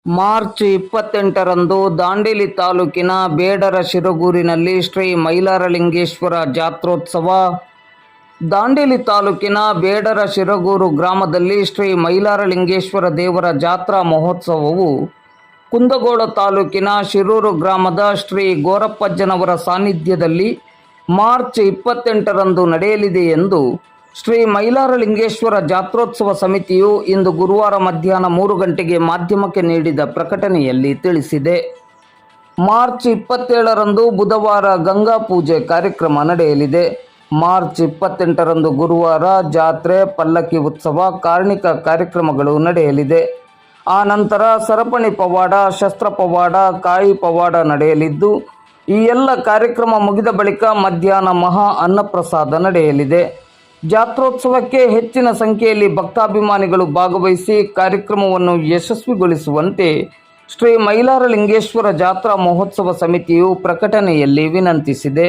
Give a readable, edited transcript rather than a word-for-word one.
March 28ರಂದು Dandeli ತಾಲೂಕಿನ ಬೇಡರ ಶಿರಗೂರಿನಲ್ಲಿ ಶ್ರೀ ಮೈಲಾರಲಿಂಗೇಶ್ವರ ಜಾತ್ರೋತ್ಸವ. ದಾಂಡೇಲಿ ತಾಲೂಕಿನ ಬೇಡರ ಶಿರಗೂರು ಗ್ರಾಮದಲ್ಲಿ ಶ್ರೀ ಮೈಲಾರಲಿಂಗೇಶ್ವರ ದೇವರ ಜಾತ್ರಾ ಮಹೋತ್ಸವವು ಕುಂದಗೋಳ ತಾಲೂಕಿನ ಶಿರೂರು ಗ್ರಾಮದ ಶ್ರೀ ಗೋರಪ್ಪಜ್ಜನವರ ಸಾನ್ನಿಧ್ಯದಲ್ಲಿ ಮಾರ್ಚ್ 28ರಂದು ನಡೆಯಲಿದೆ ಎಂದು ಶ್ರೀ ಮೈಲಾರಲಿಂಗೇಶ್ವರ ಜಾತ್ರೋತ್ಸವ ಸಮಿತಿಯು ಇಂದು ಗುರುವಾರ ಮಧ್ಯಾಹ್ನ 3 ಗಂಟೆಗೆ ಮಾಧ್ಯಮಕ್ಕೆ ನೀಡಿದ ಪ್ರಕಟಣೆಯಲ್ಲಿ ತಿಳಿಸಿದೆ. ಮಾರ್ಚ್ 27ರಂದು ಬುಧವಾರ ಗಂಗಾ ಪೂಜೆ ಕಾರ್ಯಕ್ರಮ ನಡೆಯಲಿದೆ. ಮಾರ್ಚ್ 28ರಂದು ಗುರುವಾರ ಜಾತ್ರೆ, ಪಲ್ಲಕ್ಕಿ ಉತ್ಸವ, ಕಾರ್ಣಿಕ ಕಾರ್ಯಕ್ರಮಗಳು ನಡೆಯಲಿದೆ. ಆ ನಂತರ ಸರಪಣಿ ಪವಾಡ, ಶಸ್ತ್ರ ಪವಾಡ, ಕಾಯಿ ಪವಾಡ ನಡೆಯಲಿದ್ದು, ಈ ಎಲ್ಲ ಕಾರ್ಯಕ್ರಮ ಮುಗಿದ ಬಳಿಕ ಮಧ್ಯಾಹ್ನ ಮಹಾ ಅನ್ನಪ್ರಸಾದ ನಡೆಯಲಿದೆ. ಜಾತ್ರೋತ್ಸವಕ್ಕೆ ಹೆಚ್ಚಿನ ಸಂಖ್ಯೆಯಲ್ಲಿ ಭಕ್ತಾಭಿಮಾನಿಗಳು ಭಾಗವಹಿಸಿ ಕಾರ್ಯಕ್ರಮವನ್ನು ಯಶಸ್ವಿಗೊಳಿಸುವಂತೆ ಶ್ರೀ ಮೈಲಾರಲಿಂಗೇಶ್ವರ ಜಾತ್ರಾ ಮಹೋತ್ಸವ ಸಮಿತಿಯು ಪ್ರಕಟಣೆಯಲ್ಲಿ ವಿನಂತಿಸಿದೆ.